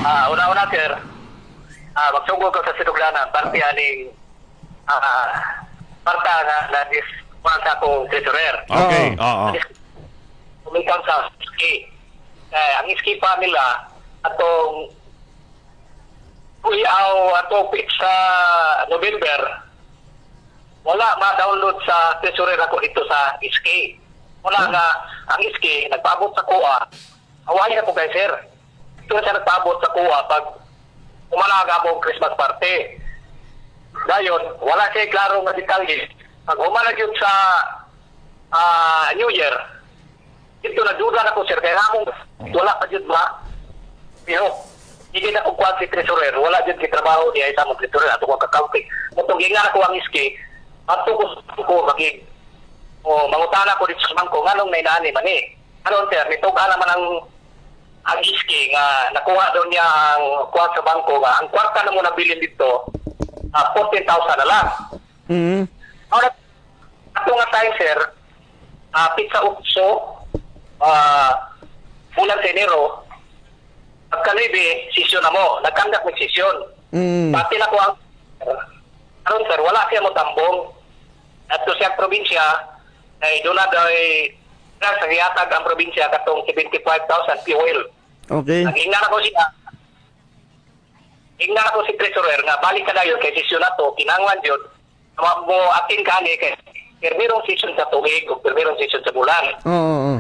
Una-una, sir, magsugod ko sa sinuglanan, parte aning parta na sa akong treasurer. Okay, oo. Kumikang sa ski. Ang ski pa nila, atong atong sa November, wala ma-download sa treasurer ako dito sa ski. Wala nga, ang ski, nagpaabot sa kuha. Awayin ako kay sir. Ito siya nagpaabot sa kuha pag umalaga mo Christmas party. Dayon, wala siya klaro nga detalye. Pag umalag yun sa New Year, ito nagduda na ko sir, kaya akong wala pa dyan ba? Pero, hindi na kong kuwan si treasurer, wala dyan si trabaho niya isa mong treasurer, ato ko kakauti. Kung gingan ako ang iski, ato ko maging, mangutana ko dito sa bangko, nganong nainani man eh. Ano sir, nito ka naman ang iski nga nakuha doon niya ang kuwan sa bangko nga, ang kwarta na mo nabilin dito, 14,000 na lang. Ato nga tayo sir, pizza ukso, bulan sa Enero, pagkalibi, sisyon na mo, nagkandak ng sisyon. Pati na ko ang, aron sir, wala siya mo tambong. At siya probinsya, ay doon na daw ay sa giyatag ang probinsya katong 75,000 fuel. Okay. Ingnan ako si treasurer nga balik ka na yun kay sisyon na to, kinanglan yun, mo atin ka ni kay permirong sisyon sa tuig o permirong sisyon sa bulan. Oo.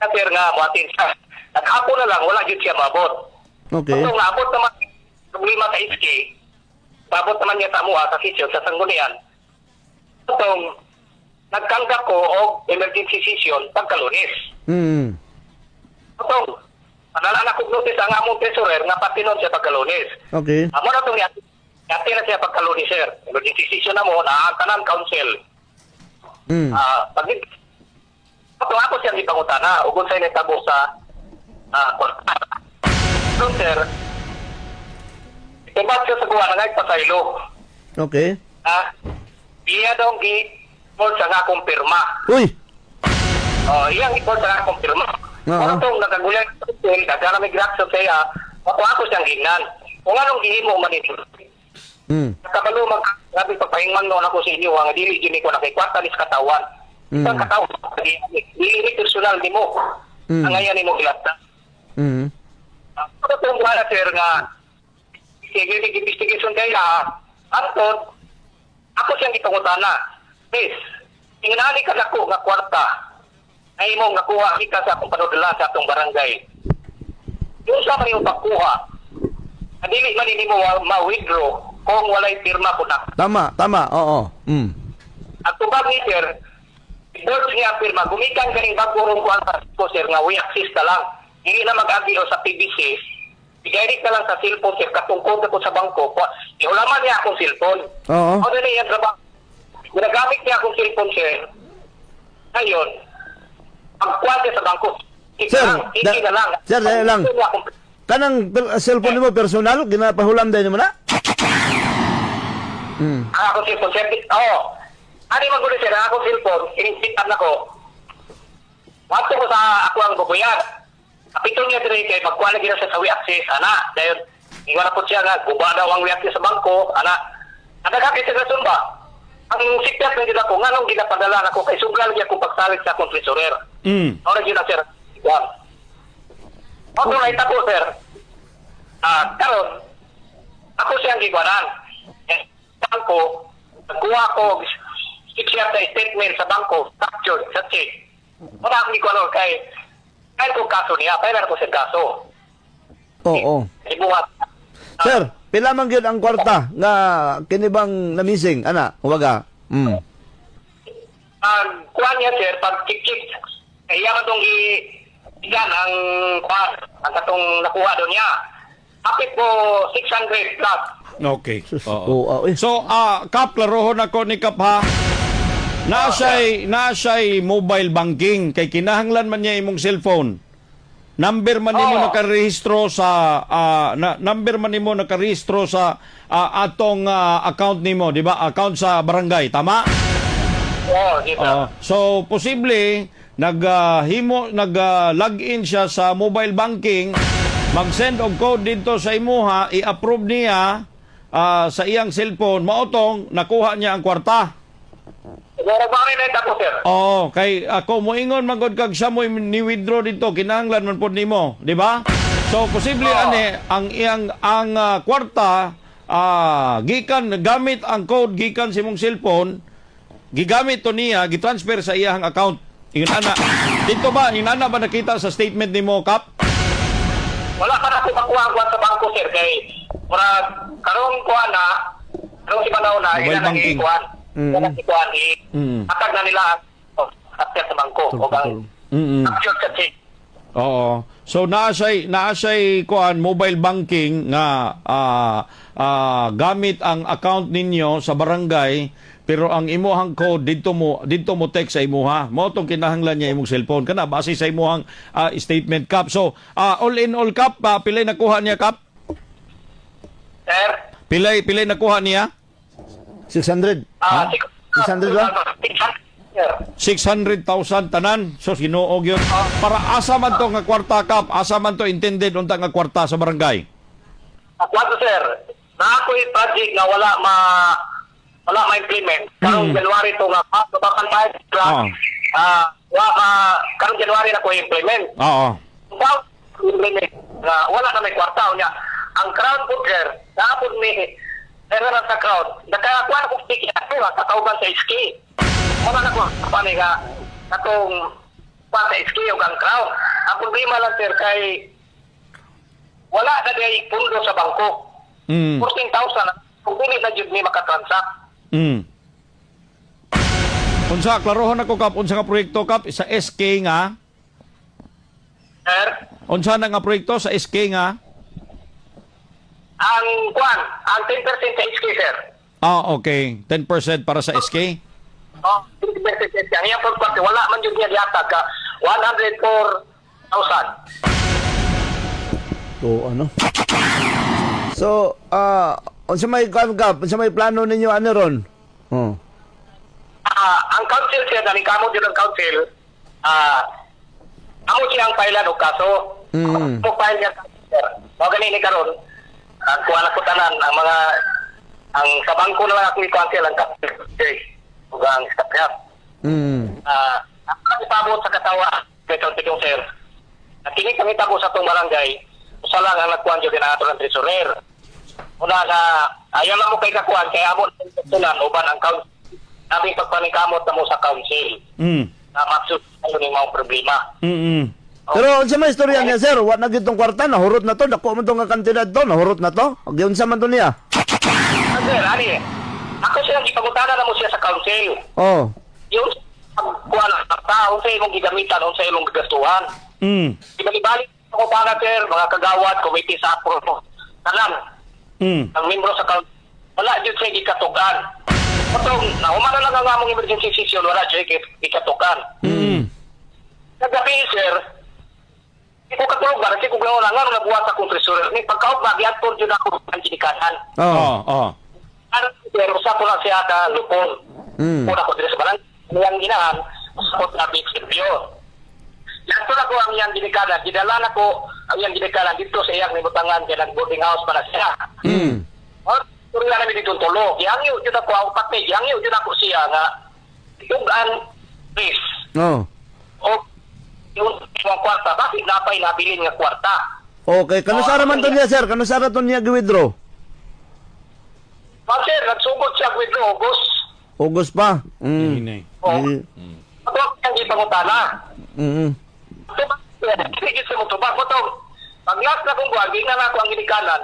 Sir nga, mo atin siya. Naghapo na lang, wala yun siya mabot. Okay. Kung naabot naman, problema sa iski, mabot naman niya sa mua, sa sisyon, sa sanggunian. Itong, nagkanggap ko o emergency session pagkalunis. Itong, panalaan ako notice ang among treasurer nga pati nun siya pagkalunis. Okay. Amo na itong yati na siya pagkalunis, sir. Emergency session na mo, nakakanan council. Pag ito ako siyang ipangutana, ugon sa'yo nitabo sa doon, sir, itubat siya sa kuha na nga pasaylo. Okay. Iya daw i-report sa nga kumpirma. Uy! Iyang i-report sa nga kumpirma. Kung itong nagagulang ito, nagkana may reaction sa'ya, ako siyang hinan. Kung anong gihimo man ito. Nakabalo grabe pagpahingman noon ako sa inyo, ang dili gini ko nakikwarta ni sa katawan. Isang katawan, dili personal ni mo. Ang ngayon ni mo ilata. Ako itong wala sir nga, investigation kaya, Anton, ako siyang ipangutana. Please, ingali ka nako nga kwarta. Ay mo nga kuha kita sa akong panudala sa atong barangay. Yung sa man yung pagkuha, dili man ni mo ma-withdraw kung walay pirma ko na. Tama, oo. At tubag ni sir, board niya pirma, gumikan kaning bagurong kwarta ko sir nga we access na lang. Hindi na mag-agio sa PBC. Direct na lang sa cellphone sir, katungkod ako sa bangko. Iulaman niya akong cellphone. Oo. Ano na yan trabaho? Ginagamit niya akong cellphone sir. Ngayon, pagkuha sa bangko, Sir, na lang. Sir, dahil lang. Kanang cellphone mo personal, ginapahulam din mo na? Ako cellphone sir. Ano yung magulo sir, ako cellphone, ininsitan ako. Wato ko sa ako ang bubuyan. Kapito niya din kay magkuha na gina sa we access, dahil iwan na po siya nga, guba daw ang we access sa bangko, nakakakit sa rason ba? Ang sikat ng gina ko, nga nung ginapadala na ko, kay sugal niya kung pagsalit sa akong treasurer. Ano na gina sir? Ako na ita po sir. Karon, ako siyang gigwanan. Bangko, nagkuha ko, siya sa statement sa bangko, captured, sa check. Wala akong gigwanan kahit kung kaso niya, kailan ko siya kaso. Oo. Ibuhat. Sir, pila man gyud ang kwarta nga kinibang na missing, huwaga. Kuha niya sir, pag kik-kik, iya man itong igan ang katong nakuha doon niya. Kapit po 600 plus. Okay. Oo. So, Kap, larohon ako ni Kap ha. Nasa'y mobile banking kay kinahanglan man niya imong cellphone. Number man nimo nakarehistro sa atong account nimo, di ba? Account sa barangay, tama? So posible nag-login siya sa mobile banking mag-send og code dito sa imuha, i-approve niya sa iyang cellphone, maotong nakuha niya ang kwarta. Siguro ba rin ito po, sir? Oo, kay ako moingon magod kag siya mo ni withdraw dito, kinahanglan man pud nimo, di ba? So posible ani ang kwarta gikan gamit ang code gikan sa imong cellphone, gigamit to niya, gitransfer sa iyang account. Ingon ana. Dito ba ingon ba nakita sa statement nimo, Kap? Wala pa na ako makuha sa bangko, sir. Kay, karoon ko na, karoon si Manaw na, Mobile ina nang banking. ikuan. Ina nang ikuan, atag na nila at sa bangko. O bang, capture sa check. Oo. So naa siya kuan mobile banking nga gamit ang account ninyo sa barangay, pero ang imuhang code dito mo text sa imuha. Mo tong kinahanglan niya imong cellphone kana base sa imuhang statement, Kap. So all in all, Kap, pilay nakuha niya, Kap? Sir? Pilay nakuha niya? 600. 600 ba? 600, sir. 600,000 tanan. So sinuog yun. Para asa man to nga kwarta, Kap? Asa man to intended unta nga kwarta sa barangay? Wato, sir. Na ako yung project na wala ma-implement. Karong January to nga, babakan tayo. Karong January na ko implement. Oo. Implement. Wala na may kwarta niya. Ang crowd po, sir, naapod ni meron sa crowd. Nakakuha na kong sticky na katawgan sa iski. Wala na ko, kapani nga, katong pa sa iski yung ang crowd. Ang problema lang, sir, kay wala na day pundo sa bangko. 14,000, kung dili na yun may makatransact. Unsa, klarohon ako, Kap, unsa nga proyekto, Kap, sa SK nga? Sir, Unsa na nga proyekto sa SK nga? ang 10% sa iski, sir. Okay. 10% para sa SK? 10% sa iski. Ang iyang pagparte, wala man yun niya diatag ka 104,000. So, ano? So, unsa may plano ninyo ano ron? Oh. Ang council, sir, nalikamo din ang council, amo siyang pailan o kaso. Mo file niya, sir. Mga ganini karon, kuha na ko tanan, ang sa bangko na lang ako ni council, ang council, ug ang staff. Ang ipabot sa katawa, kay Tigong, sir. Nakinig kami tabo sa itong barangay, usa lang ang nagkuhan dyan na ng treasurer. Una na, ayaw lang mo kay kakuhan, kaya amo na uban ang council. Sabi pagpanikamot na mo sa council. Na maksud kayo ni mga problema. Pero unsa may istorya niya, sir? Wa na gitong kwarta, nahurot na to, dako man to nga kantidad to, nahurot na to. Og unsa man to niya? Sir, ani, ako silang ipagutanan na mo siya sa council. Oh. Yung kuha na tao, sa imong gigamitan, sa imong gagastuhan. Ibalik ako para, sir, mga kagawad, committee sa ako. Tanan, ang membro sa council, wala dyan siya gikatugan. Patong, naumana lang ang among emergency session, wala dyan gikatugan. Nagabi, sir, hindi ko katulugan, kasi kung gano'n lang, nabuhat akong treasurer. May pagkaot ba, diyan dyan ako ang ginikanan. Ano, sir, usa ko lang siya ka lupon. Una ko din sa barang, niyang ginahan, usa ko na big servyo. Yan ko na ko ang iyang ginikanan, gidala na ko ang iyang ginikanan dito sa iyang nibutangan, kaya nag-boarding house pa na siya. Kung nga namin dito tulo, ihangyo dyan ako, ang pati, ihangyo dyan ako siya nga, tugaan, please. O, yung kwarta, bakit napay nabilin nga kwarta? Okay, kanusara man to niya, sir? Kanusara to niya gi-withdraw? Sir, nagsugod siya with August. August pa? Ito ang ipangutana. Sige sa mo ba? Pag last na kong buwan, na ako ang ginikanan,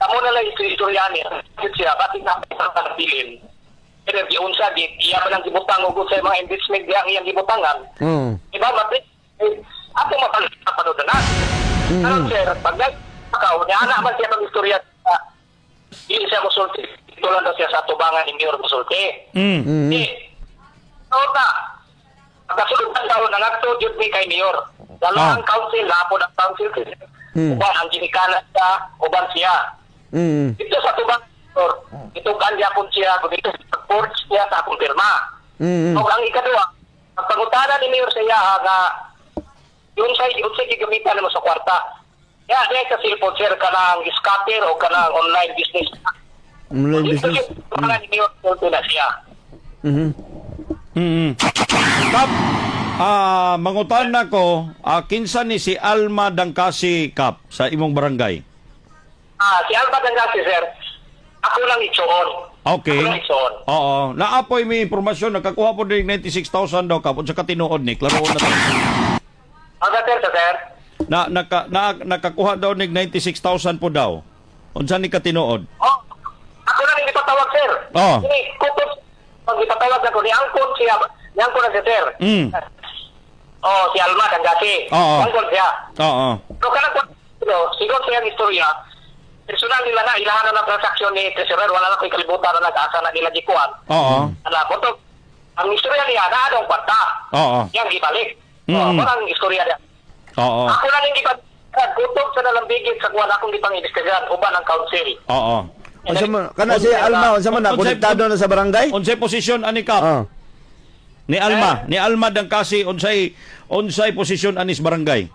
tamo na lang istorya niya. Siya, bakit napay pero di unsa, di yaman ang gibutang ugod sa mga investment di ang iyang gibutangan. Diba, mati? Ako mapanood na. Ano, sir, pag nagpakaw, niya man siya ng istorya, hindi siya musulti. Ito lang daw siya sa tubangan ni Mayor musulti. Nota, pagkasulungan daw, nangatod yun ni kay Mayor. Dalawang council, lapon ang council. Uban ang ginikanan siya, uban siya. Ito sa tubangan, ito kanya po siya, kung ito support siya sa akong pirma. So, ang ikadua, pagpangutanan ni Mayor siya, nga, yun siya gigamitan mo sa kwarta. Ya, di sa cellphone sir kanang scatter o kanang online business. Online Ito business. yung mga ninyo na siya. Mhm. Kap, mangutan na ko, kinsa ni si Alma Dangkasi, Kap, sa imong barangay? Si Alba Dangasi sir, ako lang itsuon. Okay. Ako lang itsuon. Oo. Naapoy may impormasyon, nakakuha po din 96,000 daw, Kap, unsa ka tinuod ni, klaroon na to. Sir. Nakakuha daw ni 96,000 po daw. Unsa ni ka tinuod? Oh, ako lang hindi patawag sir. Oh. Ini kutos pag ipatawag ako ni Angkon siya. Ni Angkon na sir. Mm. Oh, si Alma Dangasi. Oo. Angkon siya. Oo. So kanang siguro siya ang istorya. Personal nila na ilahan na ng transaksyon ni Treasurer, wala na ko'y kalibutan na nag-asa na nila gikuan. Oo. Alam mo to, ang istorya niya na anong kwarta. Oo. Yang gibalik. Mm. Ang istorya niya. Oo. Ako lang hindi pa gutom sa nalambigit sa kuwan akong ipang-investigahan uban ang council. Oo. Unsa man kana si Alma, unsa man na konektado na sa barangay? Unsay posisyon ani, Kap? Ah. Ni Alma Dangkasi, unsay posisyon anis barangay?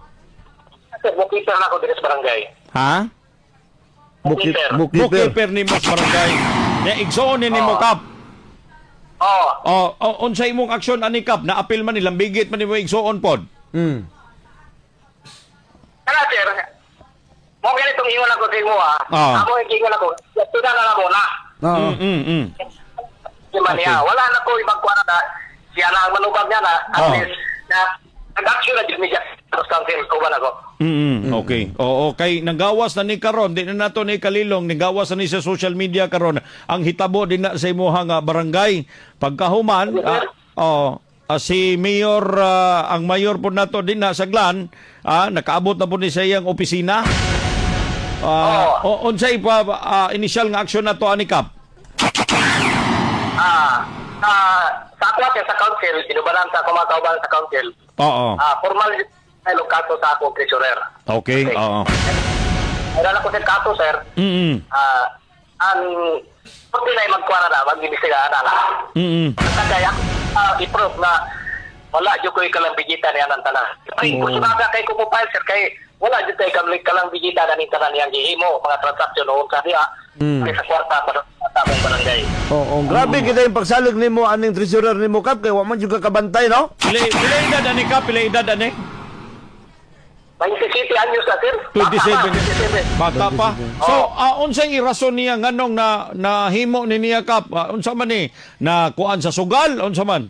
Sir, bookkeeper na ako din sa barangay. Ha? Bookkeeper. Bookkeeper ni mo sa barangay. Ni igsoon ni mo, Kap. Oo. Unsay imong aksyon ani, Kap? Na-appeal man nilang bigit man nimo igsoon pod. Kaya sir, mo ganitong ingon ako sa imo ha. Ako yung ingon ako. Tuna na mo na. Oo. Di man niya. Wala na ko ibang kuwan na siya na ang manubag niya na. At least, na nag-action na dyan niya. Tapos council, kuwan ako. Okay. Oo, kay nagawas na ni karon, di na nato ni kalilong, nagawas na ni sa social media karon. Ang hitabo din na sa imuhang barangay. Pagkahuman, si Mayor, ang mayor po nato din na sa Glan, nakaabot na po ni sa iyang opisina. Unsay pa initial nga aksyon na to, ani, Kap? Sa ako sa council, inubalan sa kumatawban sa council. Oo. Formal ay kaso sa akong treasurer. Okay, oo. Meron ako sa kaso, sir. Ang pati na magkuha na mag-imbestigahan na. Kaya i-prove na wala dyan ko ikalambigita niya ng tanan. Ay, gusto na kay kumupile, sir, kay wala dyan tayo kalambigita na ng tanan niyang gihimo, mga transaksyon noon sa niya. Sa kwarta pa sa among barangay. Oo, grabe kita yung pagsalig nimo aning treasurer nimo, Kap, kay wa man jud ka kabantay, no? Pila edad ani, Kap? Pila edad ani? 27 anyos na, sir. 27. Bata pa. So, unsay irason niya nganong na nahimo ni niya, Kap? Unsa man ni na kuan sa sugal? Unsa man?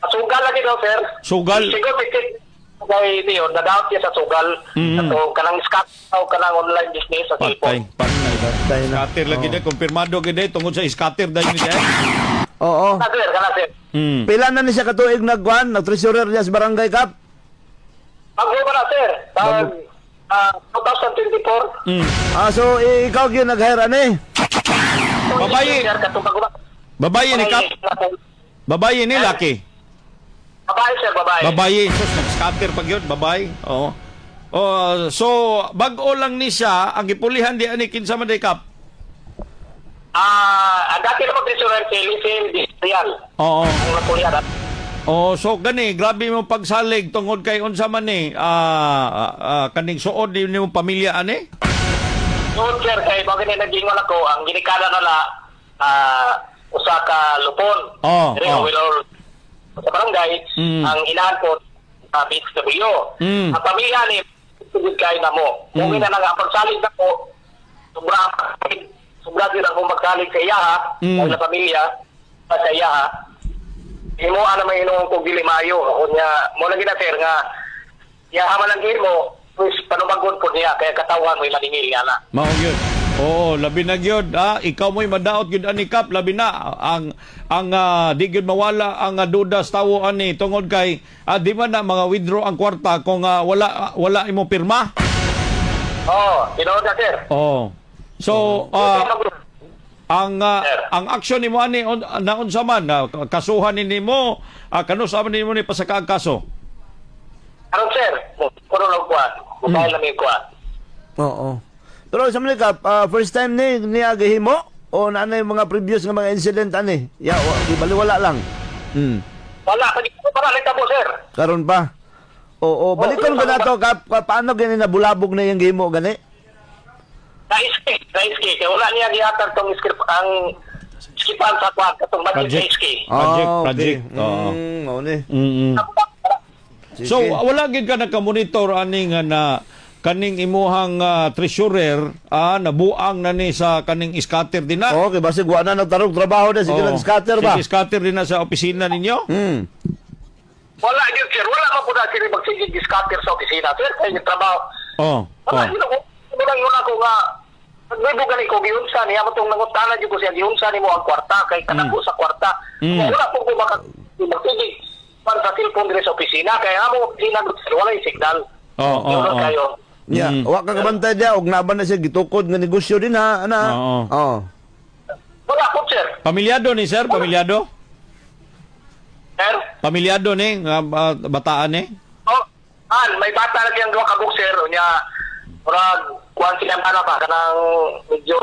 Sugal lagi daw, sir. Sugal? Siguro, kay Leo, na-doubt niya sa sugal. So, kanang scat o kanang online business sa cellphone. Patay na. Scatter lagi na, kumpirmado gid tungod sa scatter dahil ni dahil. Oo. Kana, sir. Pila na ni siya katuig nagkuhan, nag-treasurer niya sa barangay, Kap? Bago ba na, sir? 2024. So ikaw gyud nag-hire ani? Babae. Babae ni, Kap? Babae ni, laki? Babae, sir, babae. Babae. So, nag-scatter pag yun, babae. Oo. So, bag-o lang ni siya, ang ipulihan di ani, kinsa man di, Kap? Ang dati naman treasurer si Lisin Distrial. Oo. Ang napulihan. So gani, grabe mo pagsalig tungod kay unsa man ni kaning suod ni mo pamilya ani? Noon, sir, kay bagay na nag-ingon ako, ang ginikala nala usa ka lupon. Sa barangay, ang inahan po sa BXW. Ang pamilya ni tugod kay na mo. Kung ina nga pagsalig na po, sobra din akong magsalig sa iya ha, sa pamilya, sa iya ha. Imo ana may inong kog dili maayo unya mo lagi na, sir, nga ya haman ang mo pues panubagon po niya kaya katawan mo maningil ana. Mao gyud. Oo, labi na gyud. Ikaw mo'y madaot gyud ani, Kap, labi na ang di gyud mawala ang duda sa tawo ani tungod kay di man na mga withdraw ang kwarta kung wala imo pirma. Tinuod na, sir. So ang aksyon nimo ani na unsa man kasuhan nimo kanusa man nimo ni pasaka ang kaso? Aron, sir, kuno lang kuan. Mobile na may kuan. Oo. Pero sa man, Kap, first time ni agahimo o na yung mga previous nga mga incident ani? Baliwala lang. Wala pa dito para nita mo, sir. Karon pa. Oo, balikon ko na to, Kap. Paano gani nabulabog na yung game mo, gani? Na-SK. Kaya wala niya gihatag tong script ang skipan sa kwan katong budget Project. sa SK. Project. Oo. Oo ni. Mm-mm. So wala gid ka nakamonitor ani nga na kaning imuhang treasurer nabuang na ni sa kaning scatter din na. Okay, basig wa na nagtarong trabaho na, sige Oo. nag-scatter ba? Sige, scatter din na sa opisina ninyo. Wala yun, sir. Wala man po na sir magsigig scatter sa opisina. Sir, kayo yung trabaho. Oh. Wala yun ako. Yun ako nga. Nagbibugan ko, gihunsa niya. Matong nangutana dyan ko siya, gihunsa ni mo ang kwarta. Kay kanako sa kwarta. Wala po ko magsigig para sa cellphone din sa opisina. Kaya mo, opisina, sir, wala yung signal. Yun kayo. Yeah, wa ka kabantay dia og naban na siya gitukod nga negosyo din ha, ana. Oo. Wala po, sir. Pamilyado ni sir, pamilyado? Sir? Pamilyado ni bataan ni? Oh, may bata na siyang duwa kabuk, sir. Nya, murag, kuhan silang ano pa, kanang medyo,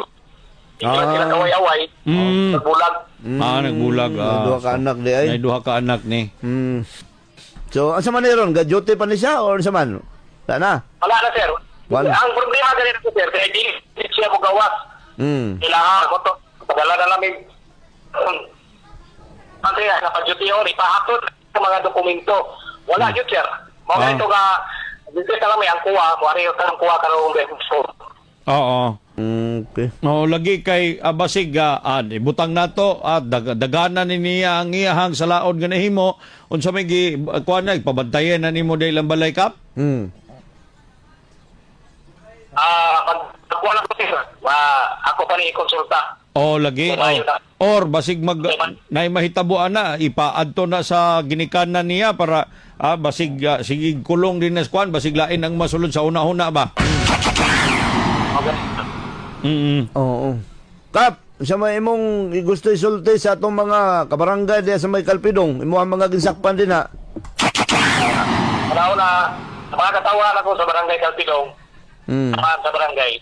hindi sila kaway-away. Nagbulag. Nagbulag. May duha ka anak di ay. May duha ka anak ni. So, asa man ron? Gajote pa ni siya or sa man? Wala na. Wala na, sir. Wala. Ang problema ganito, sir, kaya di siya mo gawas. Kailangan ko to. Padala na namin. Kasi naka-duty yun, ipahapon sa mga dokumento. Wala yun, sir. Mga ito ka, dito ka lang may ang kuha, mawari yung kuha ka ng beso. Oo. Okay. No, lagi kay basig butang nato at dagana ni niya ang iyahang salaod nga nahimo unsa may kuan na pabantayan na nimo dahil ang balay kap? Pagkuha na ko, sir. Ako pa ni konsulta. Lagi. Or basig nay mahitabuan na ipaadto na sa ginikanan niya para basig sige kulong din na kuan basig lain ang masulod sa una-una ba? Oo. Kap, sa may imong gusto isulti sa atong mga kabarangay diya sa may Kalpidong, imo ang mga ginsakpan din ha. Una, mga katawan ako sa barangay Kalpidong, sa barangay.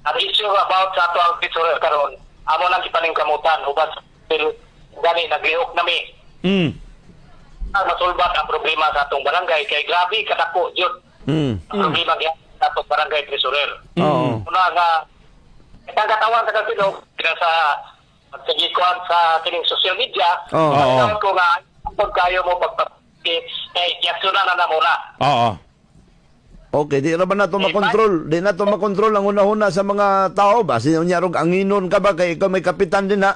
Ang issue about sa ato ang pitsura karon, amo nang ipaningkamutan, ubas gani naglihok nami. Masulbat ang problema sa atong barangay, kay grabe kadako yun. Ang problema sa atong barangay treasurer. Una nga, itang katawan sa Kalpidong, sa pagsagikuan sa kining social media, pagkakawan ko nga, kung kayo mo kay yaksyonan na muna. Okay, di ra ba nato makontrol? Di nato makontrol ang una-una sa mga tao ba? Sino niya rog anginon ka ba kay ikaw may kapitan din ha?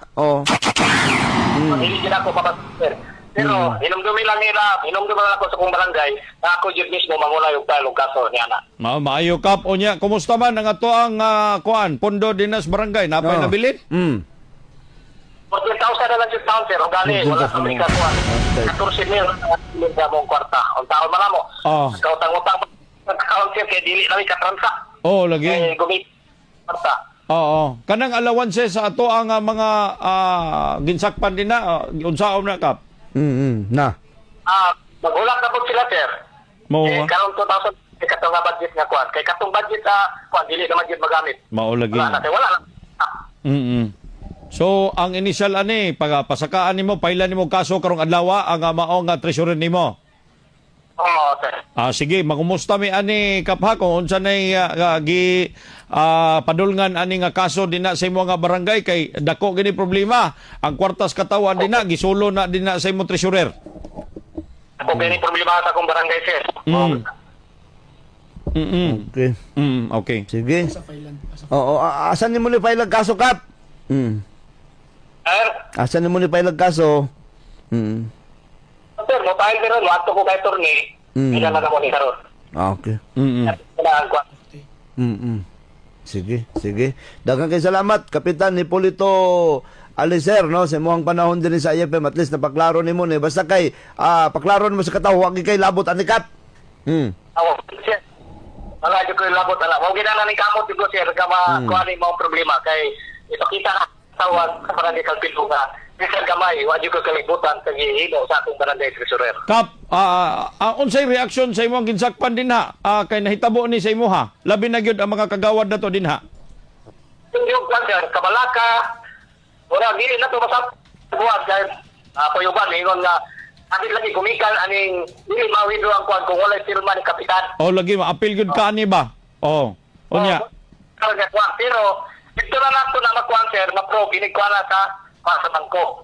Hindi sila ako papasir. Pero hinumdumi lang nila, hinumdumi lang ako sa kong barangay, na ako yun mismo manguna yung talong kaso niya na. Maayo kap o niya. Kumusta man ang ato ang kuan pondo dinas barangay napay nabilin? 14,000 na lang yung taon, sir. O gali, wala sa mga kuhan. 14,000 na mong kwarta. Ang taon man mo. Ikaw utang-utang account, sir, kaya dili namin katransa. Lagi. Gumit kwarta. Kanang alawanse sa ato ang mga ginsakpan din na unsaon na kap? Na. Maghulak na po sila, sir. Karong 2,000 kay katong nga budget nga kuhan. Kay katong budget kuhan, dili naman yun magamit. Mao lagi. Wala lang. So ang initial pasakaan nimo pailan nimo kaso karong adlaw ang mao nga treasurer nimo. Sir. Sige, magumusta mi ani kapha kung unsa nay padulngan ani nga kaso dinha sa imo nga barangay kay dako gini problema. Ang kwartas katawan dinha gisulo na dinha sa imo treasurer. Ako gani problema sa akong barangay, sir. Okay. Okay. Sige. Asan nimo ni file ang kaso, Kap? Sir? Asan nimo ni file ang kaso? Sir, mo tayo meron, wato ko kay Torne, ilan na ako ni karon. Okay. Kailangan ko. Sige. Daghang kay salamat, Kapitan Hipolito Alicer, no? Sa muang panahon din sa IFM, at least napaklaro nimo ni. Basta kay, paklaro mo sa katawo, wag kay labot ani Kap. Sir. Wala dito ko labot ala. Wag gina ni kamot dito, sir, kama kuan mo problema kay ito kita tawag sa barangay Kalpidong nga. Bisan gamay, wag ko kalibutan kay hilo sa akong barangay treasurer. Kap, unsay reaksyon sa imong ginsakpan dinha kay nahitabo ni sa imuha? Labi na gyud ang mga kagawad nato dinha. Yung plan, sir, kabalaka. Wala dili na to masap. Buwan kay payuban ingon nga Sabi lagi gumikan aning dili ma-withdraw ang kuan kung wala firma ni kapitan. O lagi ma-appeal gud ka ani ba? O. Unya. Pero dito na nato na makuan sir, ma-pro kinig kuan na sa bangko.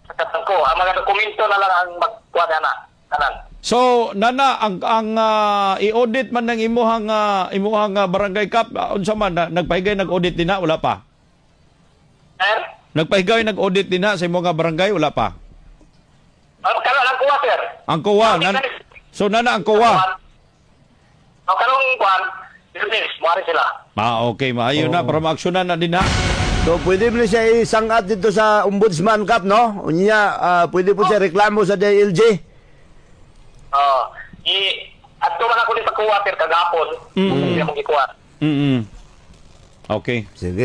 Sa bangko, ang mga dokumento na lang ang magkuan na. Tanan. So nana ang i-audit man ng imuhang barangay cap unsa man nagpahigay nag-audit din na wala pa. Sir? Nagpahigay nag-audit din na sa imuhang barangay wala pa. Kano lang kuha sir. Ang COA so nana ang COA. Karong kuan, business, mari sila. Okay, maayo na para maaksyonan na din na. So, pwede mo na siya isangat dito sa Ombudsman Cup, no? Unya, pwede po siya reklamo sa DILG. Ato man ako ni sa kuha sir kagapon. Hindi mo gikuha. Okay. Sige.